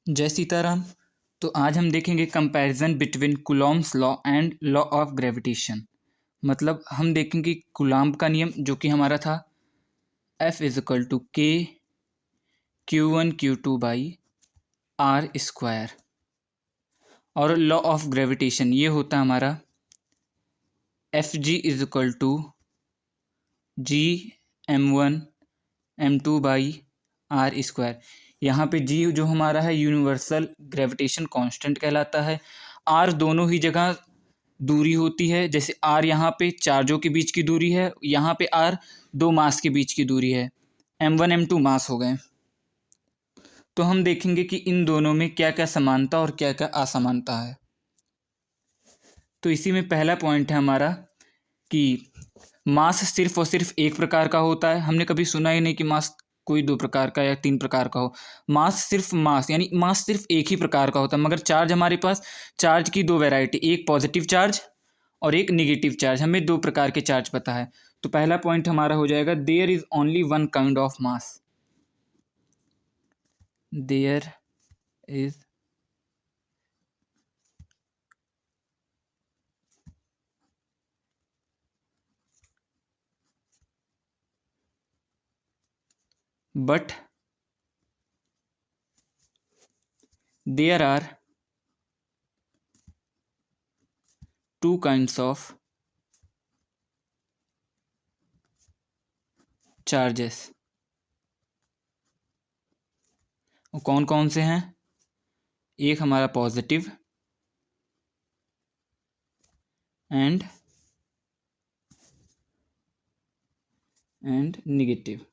जय सीताराम। तो आज हम देखेंगे comparison between Coulomb's law and law of gravitation. मतलब हम देखेंगे कूलॉम्ब का नियम जो कि हमारा था F इज इक्वल टू के Q1 Q2/r²। और लॉ ऑफ ग्रेविटेशन ये होता हमारा Fg is equal to Gm1m2/r²। यहाँ पे जी जो हमारा है यूनिवर्सल ग्रेविटेशन कांस्टेंट कहलाता है। आर दोनों ही जगह दूरी होती है, जैसे आर यहाँ पे चार्जों के बीच की दूरी है, यहाँ पे आर दो मास के बीच की दूरी है। m1 m2 मास हो गए। तो हम देखेंगे कि इन दोनों में क्या क्या समानता और क्या क्या असमानता है। तो इसी में पहला पॉइंट है हमारा कि मास सिर्फ और सिर्फ एक प्रकार का होता है। हमने कभी सुना ही नहीं कि मास कोई दो प्रकार का या तीन प्रकार का हो। मास सिर्फ मास, यानी मास सिर्फ एक ही प्रकार का होता है। मगर चार्ज हमारे पास चार्ज की दो वैरायटी, एक पॉजिटिव चार्ज और एक निगेटिव चार्ज। हमें दो प्रकार के चार्ज पता है। तो पहला पॉइंट हमारा हो जाएगा there is only one kind of mass. There is but there are two kinds of charges। वो कौन कौन से हैं? एक हमारा पॉजिटिव एंड निगेटिव।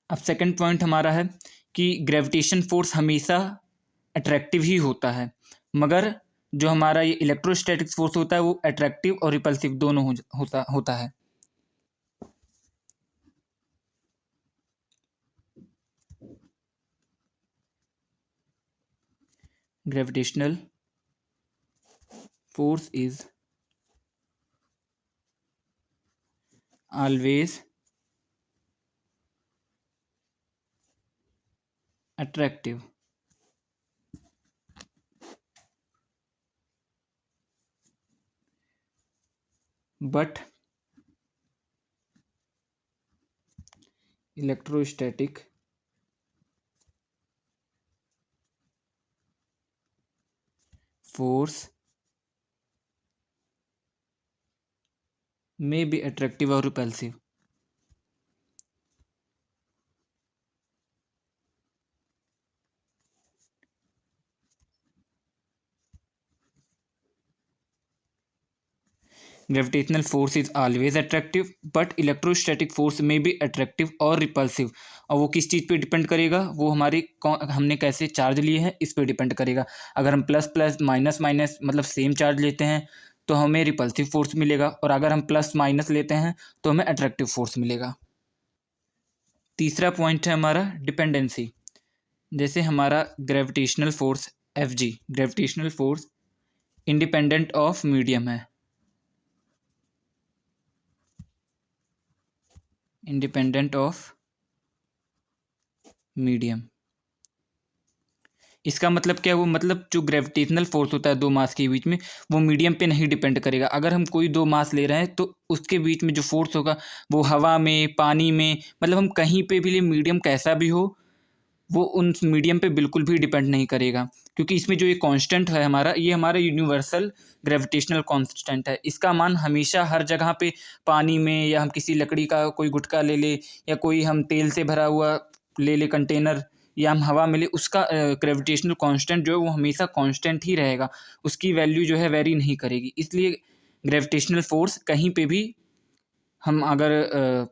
अब सेकंड पॉइंट हमारा है कि ग्रेविटेशन फोर्स हमेशा अट्रैक्टिव ही होता है, मगर जो हमारा ये इलेक्ट्रोस्टैटिक फोर्स होता है वो अट्रैक्टिव और रिपल्सिव दोनों होता है। Gravitational force is always attractive but electrostatic force may be attractive or repulsive। Gravitational force is always attractive but electrostatic force में भी अट्रैक्टिव और रिपल्सिव। और वो किस चीज़ पे डिपेंड करेगा? वो हमारी हमने कैसे चार्ज लिए हैं इस पे डिपेंड करेगा। अगर हम प्लस प्लस माइनस माइनस मतलब सेम चार्ज लेते हैं तो हमें रिपल्सिव फोर्स मिलेगा, और अगर हम प्लस माइनस लेते हैं तो हमें अट्रैक्टिव फोर्स मिलेगा। तीसरा पॉइंट है हमारा डिपेंडेंसी। जैसे हमारा gravitational force Fg, gravitational force independent of medium है। इंडिपेंडेंट ऑफ मीडियम, इसका मतलब क्या है? वो मतलब जो ग्रेविटेशनल फोर्स होता है दो मास के बीच में, वो मीडियम पे नहीं डिपेंड करेगा। अगर हम कोई दो मास ले रहे हैं तो उसके बीच में जो फोर्स होगा वो हवा में, पानी में, मतलब हम कहीं पे भी ले, मीडियम कैसा भी हो, वो उन मीडियम पे बिल्कुल भी डिपेंड नहीं करेगा। क्योंकि इसमें जो ये कांस्टेंट है हमारा, ये हमारा यूनिवर्सल ग्रेविटेशनल कांस्टेंट है। इसका मान हमेशा हर जगह पे, पानी में, या हम किसी लकड़ी का कोई गुटका ले ले, या कोई हम तेल से भरा हुआ ले ले कंटेनर, या हम हवा में ले, उसका ग्रेविटेशनल कांस्टेंट जो है वो हमेशा कांस्टेंट ही रहेगा। उसकी वैल्यू जो है वेरी नहीं करेगी। इसलिए ग्रेविटेशनल फोर्स कहीं पे भी हम अगर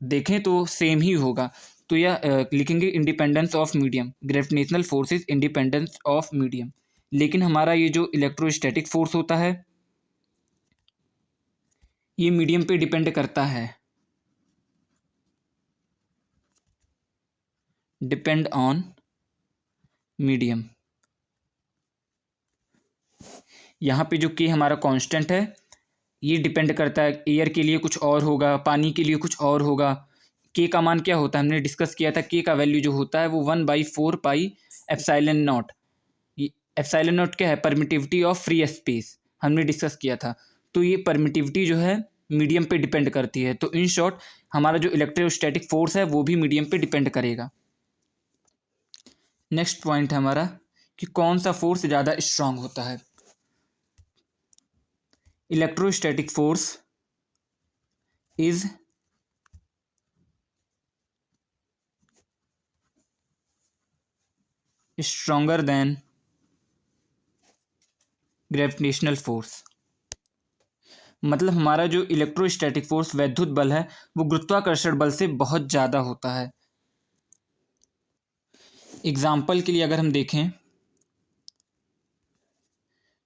देखें तो सेम ही होगा। तो यह लिखेंगे independence of medium. Gravitational force is independence of medium. लेकिन हमारा ये जो इलेक्ट्रोस्टैटिक फोर्स होता है ये मीडियम पे डिपेंड करता है। Depend on medium. यहाँ पे जो के हमारा कांस्टेंट है, ये डिपेंड करता है, एयर के लिए कुछ और होगा, पानी के लिए कुछ और होगा। के का मान क्या होता है, हमने डिस्कस किया था, के का वैल्यू जो होता है वो 1/4 पाई एप्सिलॉन नॉट। ये एप्सिलॉन नॉट क्या है, परमिटिविटी ऑफ फ्री स्पेस, हमने डिस्कस किया था। तो ये परमिटिविटी जो है मीडियम पे डिपेंड करती है। तो इन शॉर्ट हमारा जो इलेक्ट्रोस्टैटिक फोर्स है वो भी मीडियम पे डिपेंड करेगा। नेक्स्ट पॉइंट है हमारा कि कौन सा फोर्स ज़्यादा स्ट्रांग होता है। Electrostatic force is stronger than gravitational force. मतलब हमारा जो इलेक्ट्रोस्टैटिक फोर्स वैद्युत बल है वो गुरुत्वाकर्षण बल से बहुत ज़्यादा होता है। एग्जाम्पल के लिए अगर हम देखें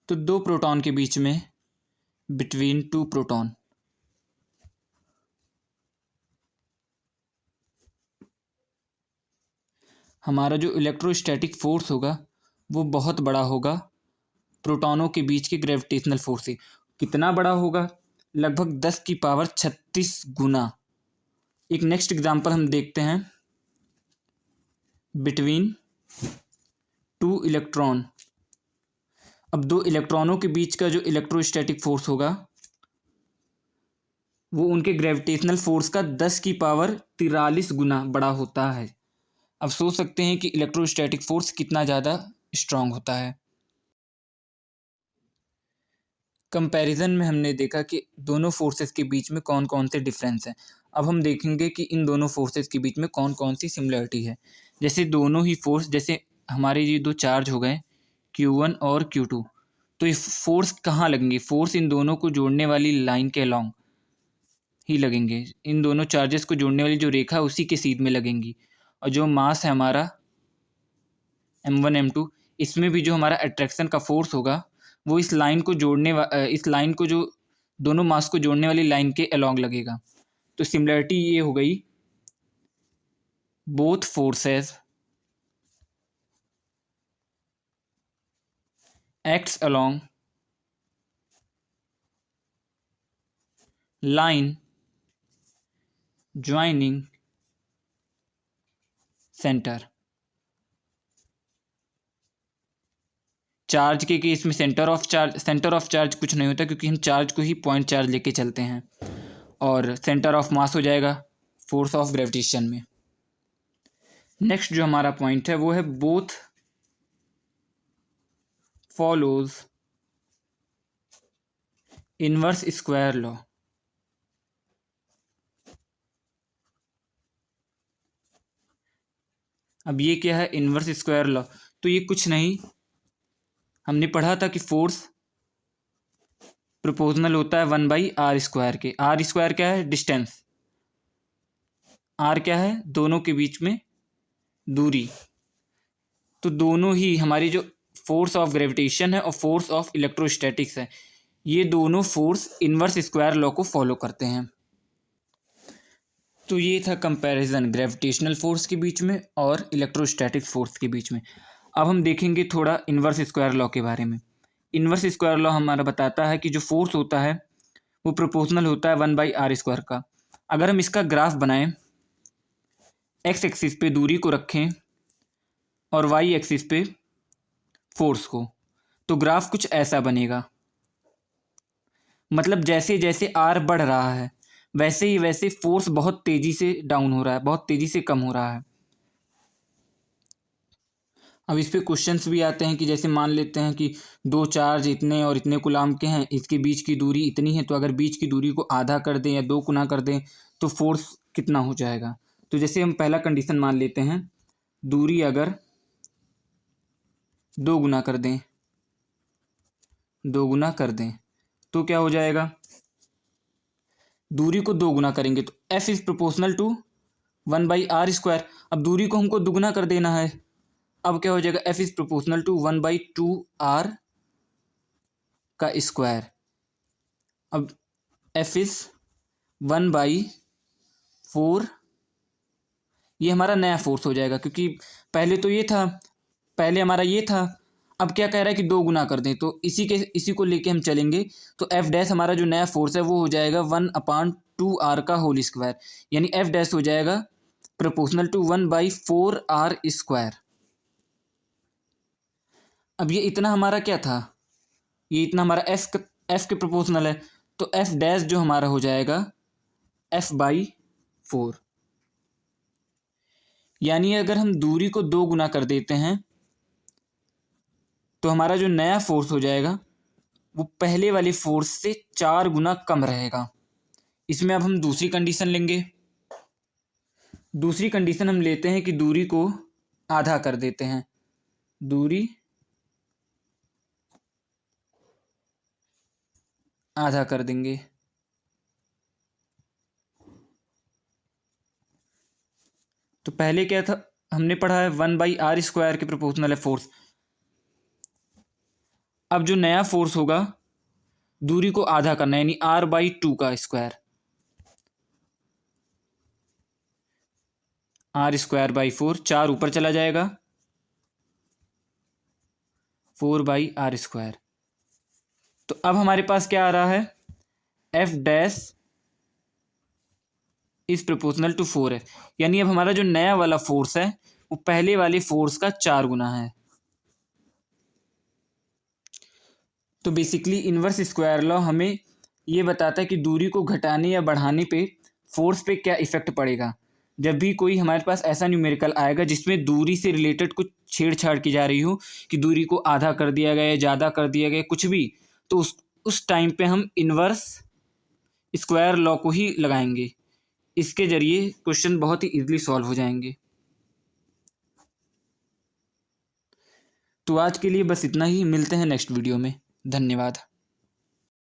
तो दो प्रोटॉन के बीच में, बिटवीन टू प्रोटॉन, हमारा जो इलेक्ट्रोस्टैटिक फोर्स होगा वो बहुत बड़ा होगा प्रोटॉनों के बीच के ग्रेविटेशनल फोर्स से। कितना बड़ा होगा, लगभग 10⁻36 गुना। एक नेक्स्ट एग्जांपल हम देखते हैं, बिटवीन टू इलेक्ट्रॉन। अब दो इलेक्ट्रॉनों के बीच का जो इलेक्ट्रोस्टैटिक फोर्स होगा वो उनके ग्रेविटेशनल फोर्स का 10⁻43 गुना बड़ा होता है। अब सोच सकते हैं कि इलेक्ट्रोस्टैटिक फोर्स कितना ज़्यादा स्ट्रांग होता है। कंपैरिजन में हमने देखा कि दोनों फोर्सेस के बीच में कौन कौन से डिफरेंस हैं। अब हम देखेंगे कि इन दोनों फोर्सेस के बीच में कौन कौन सी सिमिलरिटी है। जैसे दोनों ही फोर्स, जैसे हमारे ये दो चार्ज हो गए Q1 और Q2, तो ये फोर्स कहाँ लगेंगे, फोर्स इन दोनों को जोड़ने वाली लाइन के अलॉन्ग ही लगेंगे। इन दोनों चार्जेस को जोड़ने वाली जो रेखा है उसी के सीध में लगेंगी। और जो मास है हमारा M1 M2, इसमें भी जो हमारा अट्रैक्शन का फोर्स होगा वो इस लाइन को इस लाइन को, जो दोनों मास को जोड़ने वाली लाइन के अलॉन्ग लगेगा। तो सिमिलरिटी ये हो गई, both forces acts along line joining centre. Charge के केस में सेंटर ऑफ चार्ज कुछ नहीं होता, क्योंकि हम चार्ज को ही पॉइंट चार्ज लेके चलते हैं, और सेंटर ऑफ मास हो जाएगा फोर्स ऑफ ग्रेविटेशन में। नेक्स्ट जो हमारा पॉइंट है वो है both follows inverse square law. अब ये क्या है, इनवर्स स्क्वायर लॉ? तो ये कुछ नहीं, हमने पढ़ा था कि फोर्स प्रोपोर्शनल होता है 1/r² के। आर स्क्वायर क्या है, डिस्टेंस, आर क्या है, दोनों के बीच में दूरी। तो दोनों ही हमारी जो फोर्स ऑफ ग्रेविटेशन है और फोर्स ऑफ इलेक्ट्रोस्टैटिक्स है, ये दोनों फोर्स इनवर्स स्क्वायर लॉ को फॉलो करते हैं। तो ये था कंपैरिजन ग्रेविटेशनल फोर्स के बीच में और इलेक्ट्रोस्टैटिक फोर्स के बीच में। अब हम देखेंगे थोड़ा इनवर्स स्क्वायर लॉ के बारे में। इनवर्स स्क्वायर लॉ हमारा बताता है कि जो फोर्स होता है वो प्रोपोर्शनल होता है 1/r² का। अगर हम इसका ग्राफ बनाएं, एक्स एक्सिस पे दूरी को रखें और वाई एक्सिस पे फोर्स को, तो ग्राफ कुछ ऐसा बनेगा। मतलब जैसे जैसे आर बढ़ रहा है वैसे ही वैसे फोर्स बहुत तेजी से डाउन हो रहा है, बहुत तेजी से कम हो रहा है। अब इस पे क्वेश्चंस भी आते हैं कि जैसे मान लेते हैं कि दो चार्ज इतने और इतने कूलाम के हैं, इसके बीच की दूरी इतनी है, तो अगर बीच की दूरी को आधा कर दें या 2 गुना कर दें तो फोर्स कितना हो जाएगा। तो जैसे हम पहला कंडीशन मान लेते हैं, दूरी अगर 2 गुना कर दें, 2 गुना कर दें तो क्या हो जाएगा, दूरी को 2 गुना करेंगे तो F is proportional to 1/r²। अब दूरी को हमको दुगुना कर देना है, अब क्या हो जाएगा, F is proportional to 1/2r का स्क्वायर। अब F इज 1/4, ये हमारा नया फोर्स हो जाएगा, क्योंकि पहले तो ये था, पहले हमारा ये था, अब क्या कह रहा है कि 2 गुना कर दें, तो इसी को लेके हम चलेंगे। तो एफ डैश हमारा जो नया फोर्स है वो हो जाएगा 1/2r का होल स्क्वायर, यानी एफ डैश हो जाएगा प्रोपोर्शनल टू 1/4r²। अब ये इतना हमारा क्या था, ये इतना हमारा एफ के प्रोपोर्शनल है, तो एफ डैश जो हमारा हो जाएगा f/4। यानी अगर हम दूरी को 2 गुना कर देते हैं तो हमारा जो नया फोर्स हो जाएगा वो पहले वाले फोर्स से 4 गुना कम रहेगा। इसमें अब हम दूसरी कंडीशन लेंगे। दूसरी कंडीशन हम लेते हैं कि दूरी को आधा कर देते हैं, दूरी आधा कर देंगे। तो पहले क्या था, हमने पढ़ा है 1/r² के प्रोपोर्शनल है फोर्स। अब जो नया फोर्स होगा दूरी को आधा करना है, यानी r/2 का स्क्वायर, r²/4, 4 ऊपर चला जाएगा, 4/r²। तो अब हमारे पास क्या आ रहा है, F dash is proportional to 4 है, यानी अब हमारा जो नया वाला फोर्स है वो पहले वाले फोर्स का 4 गुना है। तो बेसिकली इनवर्स स्क्वायर लॉ हमें ये बताता है कि दूरी को घटाने या बढ़ाने पे फोर्स पे क्या इफेक्ट पड़ेगा। जब भी कोई हमारे पास ऐसा न्यूमेरिकल आएगा जिसमें दूरी से रिलेटेड कुछ छेड़छाड़ की जा रही हो कि दूरी को आधा कर दिया गया, ज़्यादा कर दिया गया, कुछ भी, तो उस टाइम पे हम इनवर्स स्क्वायर लॉ को ही लगाएंगे। इसके जरिए क्वेश्चन बहुत ही इजीली सॉल्व हो जाएंगे। तो आज के लिए बस इतना ही, मिलते हैं नेक्स्ट वीडियो में। धन्यवाद।